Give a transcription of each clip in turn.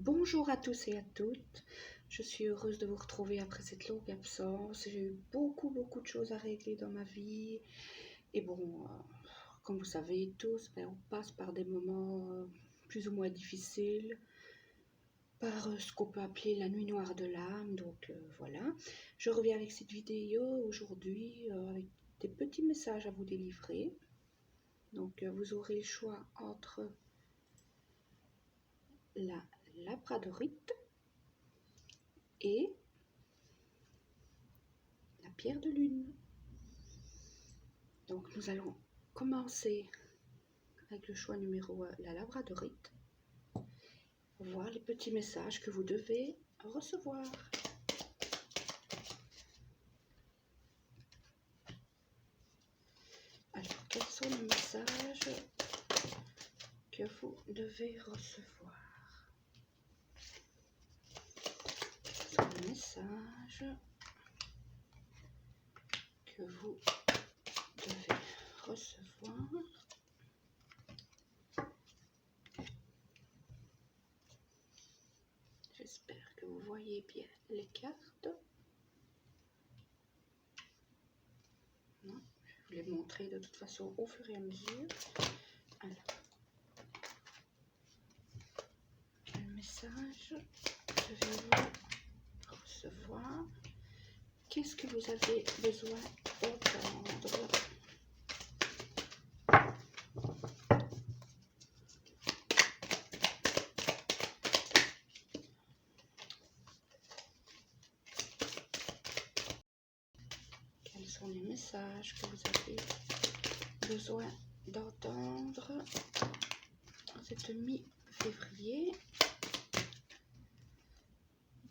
Bonjour à tous et à toutes, je suis heureuse de vous retrouver après cette longue absence. J'ai eu beaucoup de choses à régler dans ma vie et bon, comme vous savez tous, on passe par des moments plus ou moins difficiles, par ce qu'on peut appeler la nuit noire de l'âme, donc voilà. Je reviens avec cette vidéo aujourd'hui avec des petits messages à vous délivrer. Donc vous aurez le choix entre la labradorite et la pierre de lune. Donc nous allons commencer avec le choix numéro 1, la labradorite. Voir les petits messages que vous devez recevoir. Alors, quels sont les messages que vous devez recevoir? Quels sont les messages que vous devez recevoir? J'espère que vous voyez bien les cartes. Non, je vais vous les montrer de toute façon au fur et à mesure. Alors, le message que devez-vous recevoir? Qu'est-ce que vous avez besoin d'entendre? Quels sont les messages que vous avez besoin d'entendre en cette mi-février?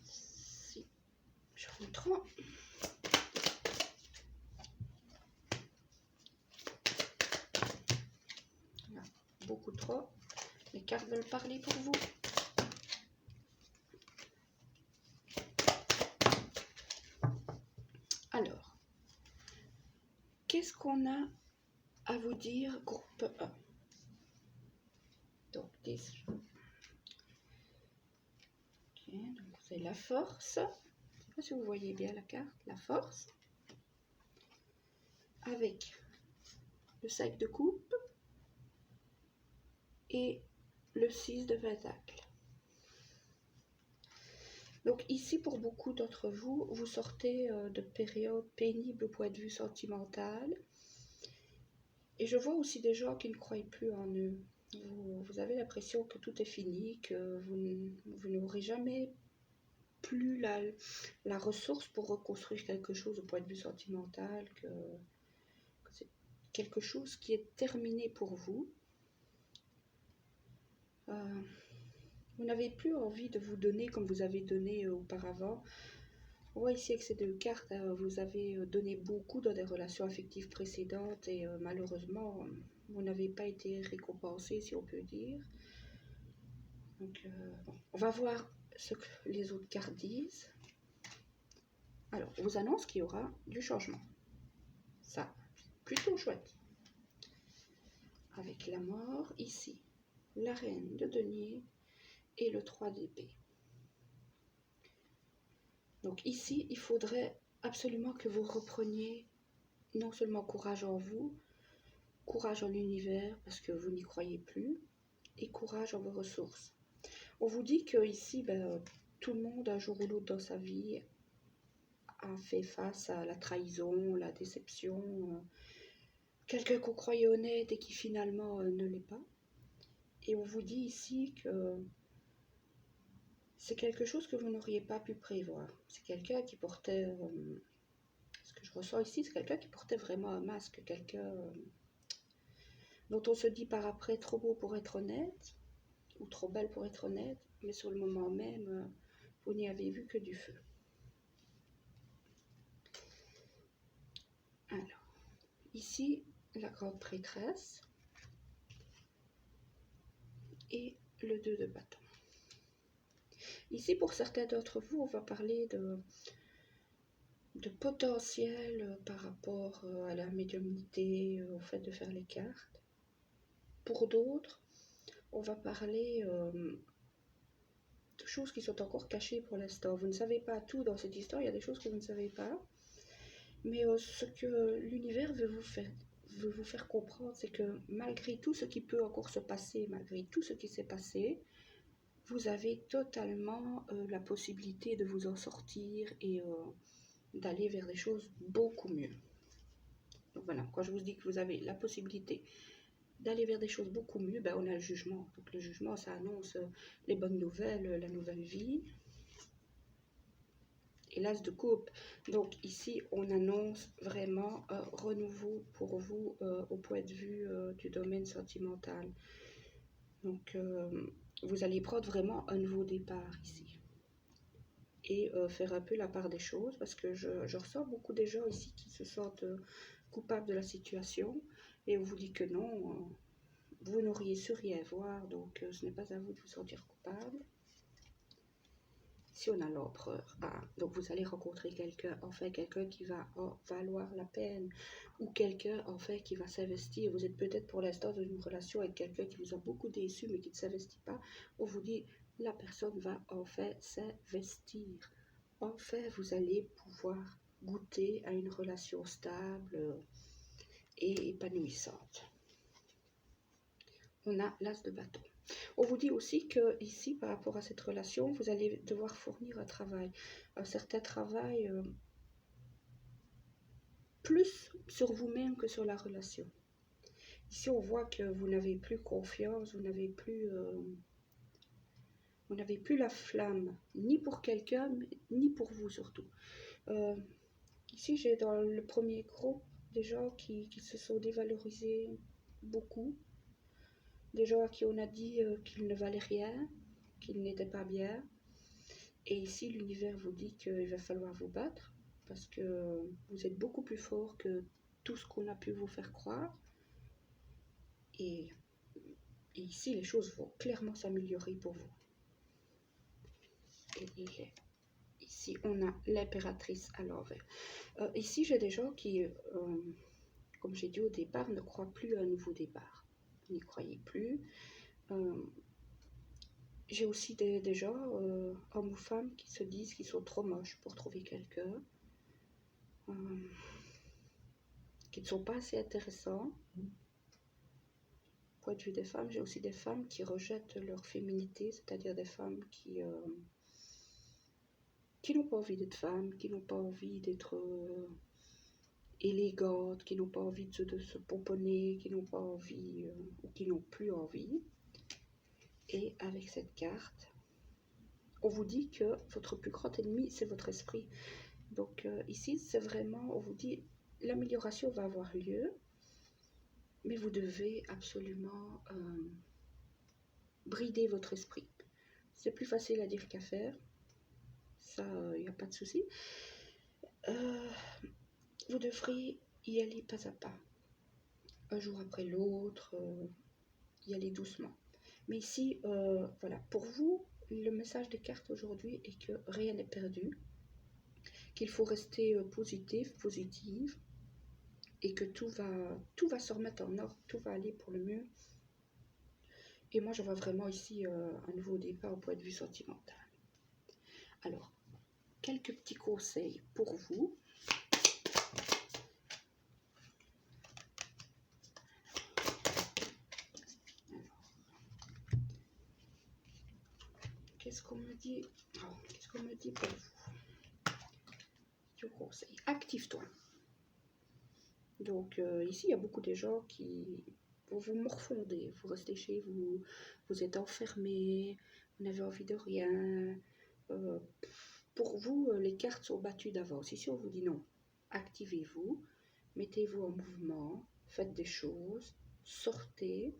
Si je vous montre. Beaucoup trop. Les cartes veulent parler pour vous. Alors, qu'est-ce qu'on a à vous dire, groupe 1? Donc, 10. Ok, donc vous avez la force. Je ne sais pas si vous voyez bien la carte. La force. Avec le 5 de coupe et le 6 de pentacle. Donc ici, pour beaucoup d'entre vous, vous sortez de périodes pénibles au point de vue sentimental. Et je vois aussi des gens qui ne croient plus en eux. Vous avez l'impression que tout est fini, que vous n'aurez jamais plus la ressource pour reconstruire quelque chose au point de vue sentimental, que c'est quelque chose qui est terminé pour vous. Vous n'avez plus envie de vous donner comme vous avez donné auparavant. On voit ici avec ces deux cartes, vous avez donné beaucoup dans des relations affectives précédentes et malheureusement, vous n'avez pas été récompensé, si on peut dire. Donc, bon, on va voir ce que les autres cartes disent. Alors, on vous annonce qu'il y aura du changement. Ça, plutôt chouette. Avec la mort, ici, la reine de denier et le 3 d'épée. Donc ici, il faudrait absolument que vous repreniez non seulement courage en vous, courage en l'univers parce que vous n'y croyez plus, et courage en vos ressources. On vous dit que ici, tout le monde, un jour ou l'autre dans sa vie, a fait face à la trahison, la déception, quelqu'un qu'on croyait honnête et qui finalement ne l'est pas. Et on vous dit ici que c'est quelque chose que vous n'auriez pas pu prévoir. C'est quelqu'un qui portait, ce que je ressens ici, c'est quelqu'un qui portait vraiment un masque, quelqu'un dont on se dit par après trop beau pour être honnête, ou trop belle pour être honnête, mais sur le moment même, vous n'y avez vu que du feu. Alors, ici, la grande prêtresse et le 2 de bâton. Ici, pour certains d'entre vous, on va parler de potentiel par rapport à la médiumnité, au fait de faire les cartes. Pour d'autres, on va parler de choses qui sont encore cachées pour l'instant. Vous ne savez pas tout dans cette histoire, il y a des choses que vous ne savez pas. Mais ce que l'univers veut vous faire comprendre, c'est que malgré tout ce qui peut encore se passer, malgré tout ce qui s'est passé, vous avez totalement la possibilité de vous en sortir et d'aller vers des choses beaucoup mieux. Donc voilà, quand je vous dis que vous avez la possibilité d'aller vers des choses beaucoup mieux, ben on a le jugement. Donc le jugement, ça annonce les bonnes nouvelles, la nouvelle vie. Et l'as de coupe. Donc ici, on annonce vraiment un renouveau pour vous au point de vue du domaine sentimental. Donc vous allez prendre vraiment un nouveau départ ici. Et faire un peu la part des choses, parce que je ressens beaucoup des gens ici qui se sentent coupables de la situation, et on vous dit que non, vous n'auriez su rien voir, donc ce n'est pas à vous de vous sentir coupable. Si on a l'empereur, donc vous allez rencontrer quelqu'un, enfin quelqu'un qui va valoir la peine, ou quelqu'un enfin qui va s'investir. Vous êtes peut-être pour l'instant dans une relation avec quelqu'un qui vous a beaucoup déçu mais qui ne s'investit pas. On vous dit, la personne va enfin s'investir. Enfin, vous allez pouvoir goûter à une relation stable et épanouissante. On a l'as de bâton. On vous dit aussi que ici, par rapport à cette relation, vous allez devoir fournir un certain travail plus sur vous-même que sur la relation. Ici, on voit que vous n'avez plus confiance, vous n'avez plus la flamme, ni pour quelqu'un, ni pour vous surtout. Ici, j'ai dans le premier groupe des gens qui se sont dévalorisés beaucoup. Des gens à qui on a dit qu'ils ne valaient rien, qu'ils n'étaient pas bien. Et ici, l'univers vous dit qu'il va falloir vous battre parce que vous êtes beaucoup plus fort que tout ce qu'on a pu vous faire croire. Et ici, les choses vont clairement s'améliorer pour vous. Et ici, on a l'impératrice à l'envers. Ici, j'ai des gens qui, comme j'ai dit au départ, ne croient plus à un nouveau départ. N'y croyez plus. J'ai aussi des gens, hommes ou femmes, qui se disent qu'ils sont trop moches pour trouver quelqu'un, qui ne sont pas assez intéressants. Point de vue des femmes, j'ai aussi des femmes qui rejettent leur féminité, c'est-à-dire des femmes qui n'ont pas envie d'être femmes, qui n'ont pas envie d'être élégantes, qui n'ont pas envie de se pomponner, qui n'ont pas envie ou qui n'ont plus envie. Et avec cette carte, on vous dit que votre plus grand ennemi, c'est votre esprit. Donc ici, c'est vraiment, on vous dit, l'amélioration va avoir lieu, mais vous devez absolument brider votre esprit. C'est plus facile à dire qu'à faire, ça, il n'y a pas de souci. Vous devrez y aller pas à pas, un jour après l'autre, y aller doucement. Mais ici, voilà, pour vous, le message des cartes aujourd'hui est que rien n'est perdu, qu'il faut rester positive, et que tout va se remettre en ordre, tout va aller pour le mieux. Et moi, je vois vraiment ici un nouveau départ au point de vue sentimental. Alors, quelques petits conseils pour vous. Qu'est-ce qu'on me dit? Qu'est-ce qu'on me dit pour vous? Je vous conseille, active-toi. Donc ici, il y a beaucoup de gens qui vont vous morfonder. Vous restez chez vous, vous êtes enfermés, vous n'avez envie de rien. Pour vous, les cartes sont battues d'avance. Ici, on vous dit non. Activez-vous, mettez-vous en mouvement, faites des choses, sortez.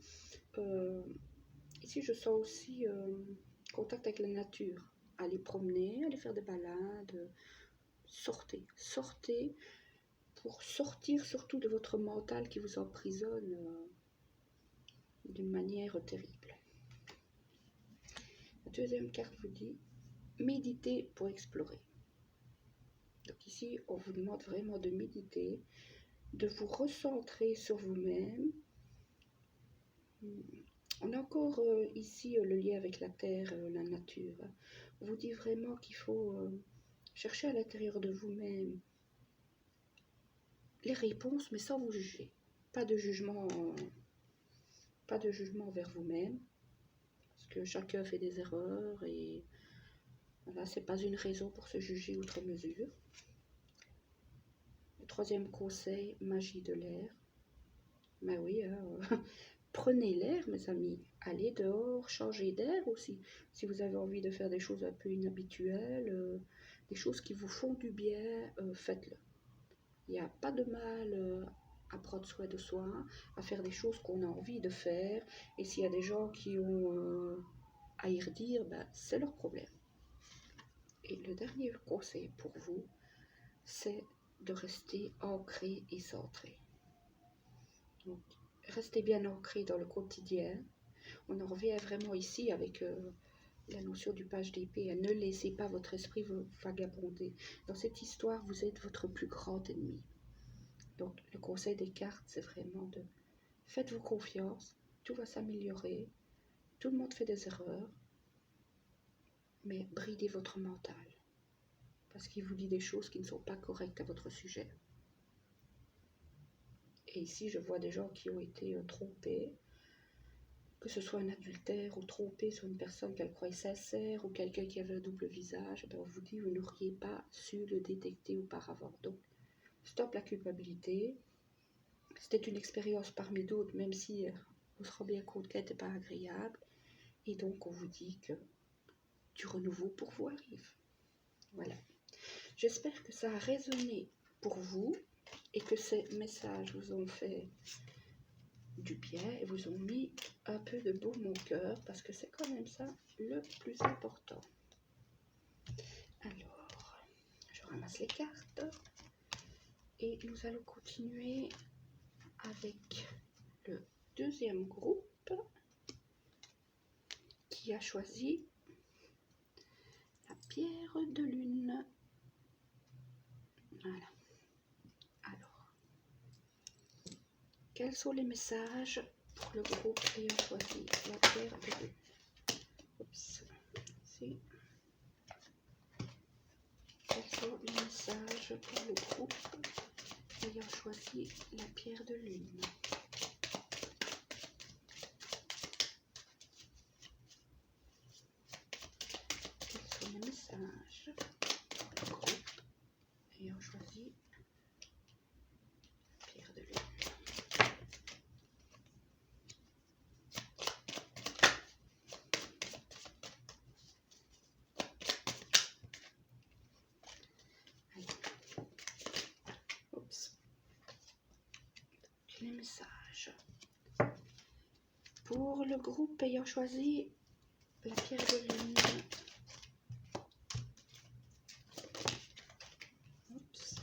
Ici, je sens aussi contact avec la nature. Allez promener, allez faire des balades. Sortez, sortez pour sortir surtout de votre mental qui vous emprisonne d'une manière terrible. La deuxième carte vous dit méditer pour explorer. Donc ici, on vous demande vraiment de méditer, de vous recentrer sur vous-même, On a encore ici le lien avec la terre, la nature. On vous dit vraiment qu'il faut chercher à l'intérieur de vous-même les réponses, mais sans vous juger. Pas de jugement, pas de jugement vers vous-même, parce que chacun fait des erreurs et voilà, c'est pas une raison pour se juger outre mesure. Le troisième conseil, magie de l'air. Ben oui, hein, prenez l'air, mes amis. Allez dehors, changez d'air aussi. Si vous avez envie de faire des choses un peu inhabituelles, des choses qui vous font du bien, faites-le. Il n'y a pas de mal à prendre soin de soi, à faire des choses qu'on a envie de faire. Et s'il y a des gens qui ont à y redire, ben, c'est leur problème. Et le dernier conseil pour vous, c'est de rester ancré et centré. Donc, restez bien ancré dans le quotidien. On en revient vraiment ici avec la notion du page d'épée. Ne laissez pas votre esprit vous vagabonder. Dans cette histoire, vous êtes votre plus grand ennemi. Donc, le conseil des cartes, c'est vraiment de faites-vous confiance, tout va s'améliorer, tout le monde fait des erreurs, mais bridez votre mental, parce qu'il vous dit des choses qui ne sont pas correctes à votre sujet. Et ici, je vois des gens qui ont été trompés, que ce soit un adultère ou trompé sur une personne qu'elle croyait sincère ou quelqu'un qui avait un double visage. Ben on vous dit, vous n'auriez pas su le détecter auparavant. Donc, stop la culpabilité. C'était une expérience parmi d'autres, même si on se rend bien compte qu'elle n'était pas agréable. Et donc, on vous dit que du renouveau pour vous arrive. Voilà. J'espère que ça a résonné pour vous et que ces messages vous ont fait du bien et vous ont mis un peu de baume au cœur, parce que c'est quand même ça le plus important. Alors, je ramasse les cartes et nous allons continuer avec le deuxième groupe qui a choisi la pierre de lune. Voilà. Alors, quels sont les messages pour le groupe ayant choisi la pierre de lune? Oups. Ici. Quels sont les messages pour le groupe ayant choisi la pierre de lune? Quels sont les messages pour le groupe ayant choisi la pierre de lune? Oups. Les messages pour le groupe ayant choisi la pierre de lune. Oups.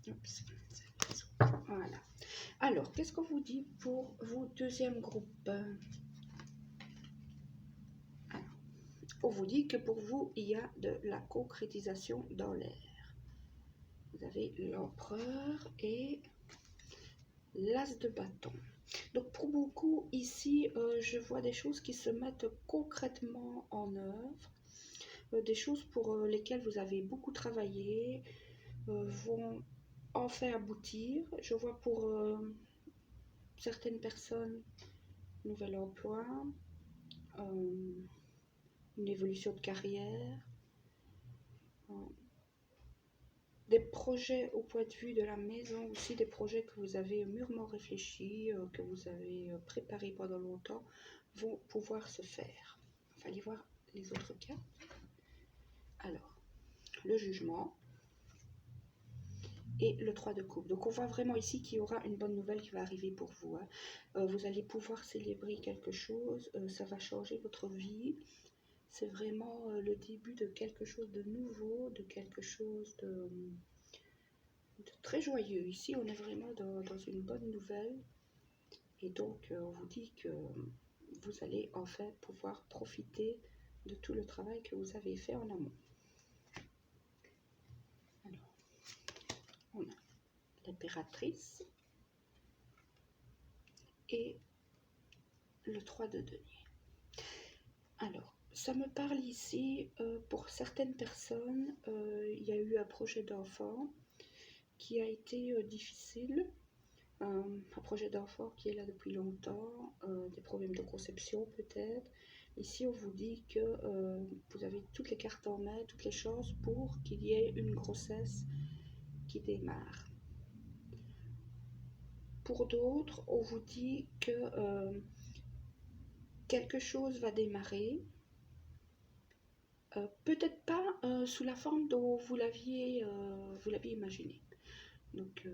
Oups. Voilà. Alors, qu'est-ce qu'on vous dit pour vous, deuxième groupe? Alors, on vous dit que pour vous, il y a de la concrétisation dans l'air. Vous avez l'empereur et l'as de bâton. Donc, pour beaucoup, ici, je vois des choses qui se mettent concrètement en œuvre. Des choses pour lesquelles vous avez beaucoup travaillé vont enfin aboutir. Je vois pour certaines personnes, nouvel emploi, une évolution de carrière, des projets au point de vue de la maison, aussi des projets que vous avez mûrement réfléchis, que vous avez préparés pendant longtemps, vont pouvoir se faire. Il fallait voir les autres cas. Alors, le jugement et le 3 de coupe. Donc on voit vraiment ici qu'il y aura une bonne nouvelle qui va arriver pour vous. Vous allez pouvoir célébrer quelque chose, ça va changer votre vie. C'est vraiment le début de quelque chose de nouveau, de quelque chose très joyeux. Ici, on est vraiment dans une bonne nouvelle. Et donc, on vous dit que vous allez en fait pouvoir profiter de tout le travail que vous avez fait en amont. Alors, on a l'impératrice et le 3 de denier. Alors, ça me parle ici, pour certaines personnes, il y a eu un projet d'enfant qui a été difficile. Un projet d'enfant qui est là depuis longtemps, des problèmes de conception peut-être. Ici, on vous dit que vous avez toutes les cartes en main, toutes les chances pour qu'il y ait une grossesse qui démarre. Pour d'autres, on vous dit que quelque chose va démarrer, peut-être pas sous la forme dont vous l'aviez imaginé. Donc,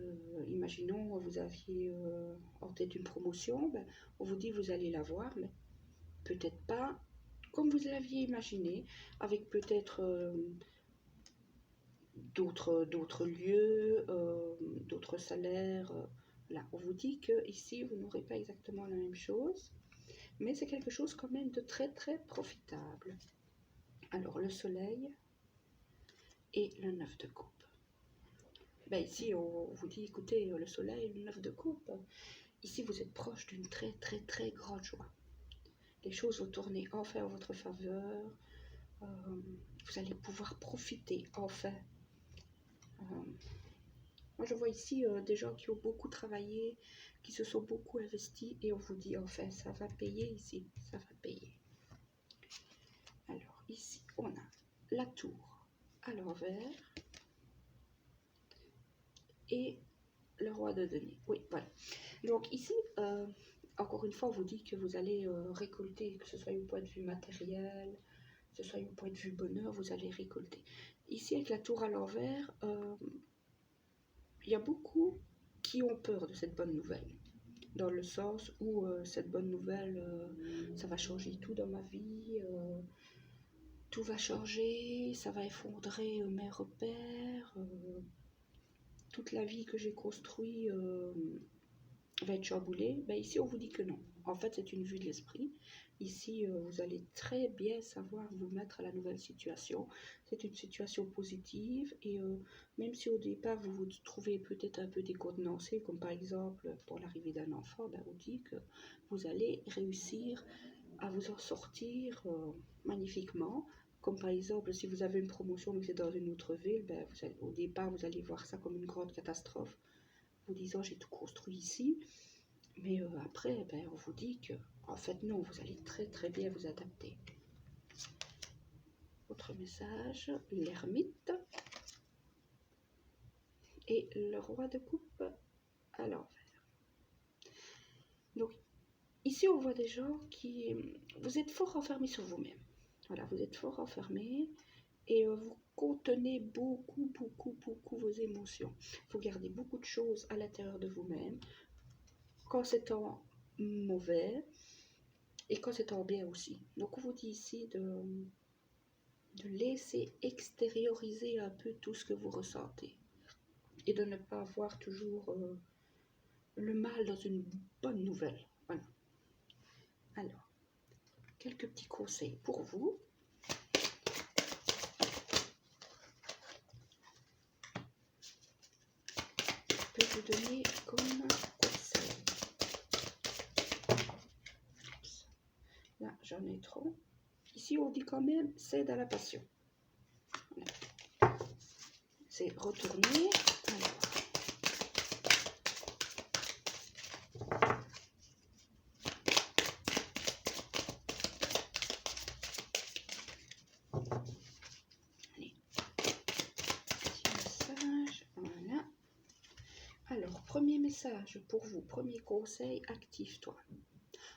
imaginons vous aviez en tête une promotion, ben, on vous dit vous allez l'avoir, mais peut-être pas comme vous l'aviez imaginé, avec peut-être d'autres lieux, d'autres salaires. Là, on vous dit que ici vous n'aurez pas exactement la même chose, mais c'est quelque chose quand même de très très profitable. Alors, le soleil et le 9 de coupe. Ben ici, on vous dit, écoutez, le soleil, le 9 de coupe, ici vous êtes proche d'une très très très grande joie. Les choses vont tourner enfin en votre faveur. Vous allez pouvoir profiter enfin. Moi je vois ici des gens qui ont beaucoup travaillé, qui se sont beaucoup investis et on vous dit enfin ça va payer ici, ça va payer. Alors ici on a la tour à l'envers et le roi de denier. Oui, voilà. Donc ici, encore une fois, on vous dit que vous allez récolter, que ce soit au point de vue matériel, que ce soit au point de vue bonheur, vous allez récolter. Ici, avec la tour à l'envers, il y a beaucoup qui ont peur de cette bonne nouvelle. Dans le sens où cette bonne nouvelle, ça va changer tout dans ma vie, tout va changer, ça va effondrer mes repères, toute la vie que j'ai construite va être chamboulée. Ben ici, on vous dit que non. En fait, c'est une vue de l'esprit. Ici, vous allez très bien savoir vous mettre à la nouvelle situation. C'est une situation positive et même si au départ, vous vous trouvez peut-être un peu décontenancé, comme par exemple pour l'arrivée d'un enfant, ben, on dit que vous allez réussir à vous en sortir magnifiquement. Comme par exemple, si vous avez une promotion mais que c'est dans une autre ville, ben, au départ, vous allez voir ça comme une grande catastrophe, vous disant j'ai tout construit ici. Mais après, ben, on vous dit que, en fait, non, vous allez très très bien vous adapter. Autre message, l'ermite et le roi de coupe à l'envers. Donc, ici, on voit des gens qui... Vous êtes fort renfermés sur vous-même. Voilà, vous êtes fort renfermés et vous contenez beaucoup vos émotions. Vous gardez beaucoup de choses à l'intérieur de vous-même. Quand c'est en mauvais, et quand c'est en bien aussi. Donc on vous dit ici de laisser extérioriser un peu tout ce que vous ressentez. Et de ne pas voir toujours le mal dans une bonne nouvelle. Voilà. Alors, quelques petits conseils pour vous. Je peux vous donner comme conseil. Là, j'en ai trop. Ici, on dit quand même, cède à la passion. Voilà. C'est retourner. Alors, premier message pour vous, premier conseil, active-toi.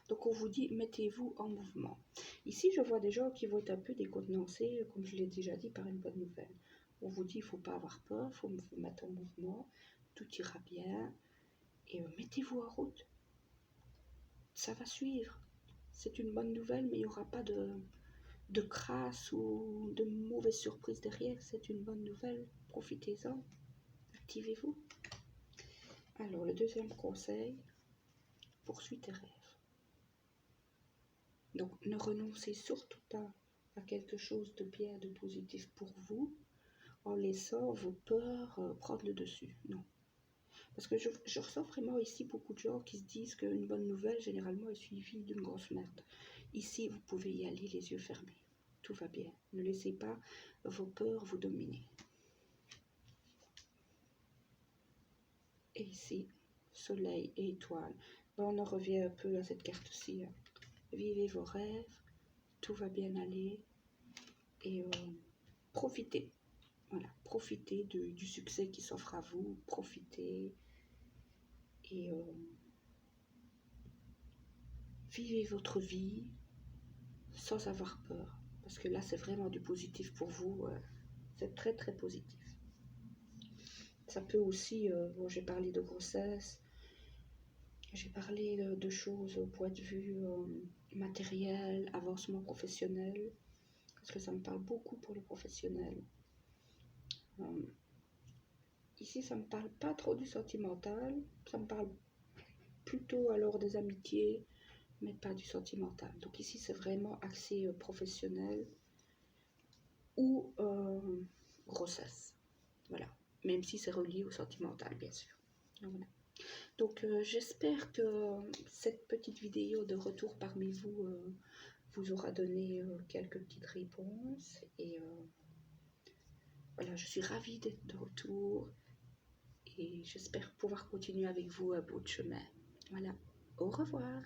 Donc on vous dit, mettez-vous en mouvement. Ici, je vois des gens qui vont être un peu décontenancés, comme je l'ai déjà dit, par une bonne nouvelle. On vous dit, il ne faut pas avoir peur, il faut vous mettre en mouvement, tout ira bien, et mettez-vous en route. Ça va suivre. C'est une bonne nouvelle, mais il n'y aura pas de crasse ou de mauvaises surprises derrière. C'est une bonne nouvelle, profitez-en, activez-vous. Alors, le deuxième conseil, poursuis tes rêves. Donc, ne renoncez surtout pas à quelque chose de bien, de positif pour vous, en laissant vos peurs prendre le dessus. Non. Parce que je ressens vraiment ici beaucoup de gens qui se disent qu'une bonne nouvelle, généralement, est suivie d'une grosse merde. Ici, vous pouvez y aller les yeux fermés. Tout va bien. Ne laissez pas vos peurs vous dominer. Et ici, soleil et étoile. On en revient un peu à cette carte-ci. Hein. Vivez vos rêves, tout va bien aller. Et profitez. Voilà, profitez du succès qui s'offre à vous. Profitez. Et vivez votre vie sans avoir peur. Parce que là, c'est vraiment du positif pour vous. C'est très, très positif. Ça peut aussi, bon, j'ai parlé de grossesse, j'ai parlé de choses au point de vue matériel, avancement professionnel, parce que ça me parle beaucoup pour les professionnels. Ici, ça me parle pas trop du sentimental, ça me parle plutôt alors des amitiés, mais pas du sentimental. Donc ici, c'est vraiment axé professionnel ou grossesse. Voilà. Même si c'est relié au sentimental, bien sûr. Donc, voilà. Donc j'espère que cette petite vidéo de retour parmi vous vous aura donné quelques petites réponses. Et voilà, je suis ravie d'être de retour. Et j'espère pouvoir continuer avec vous un bout de chemin. Voilà. Au revoir.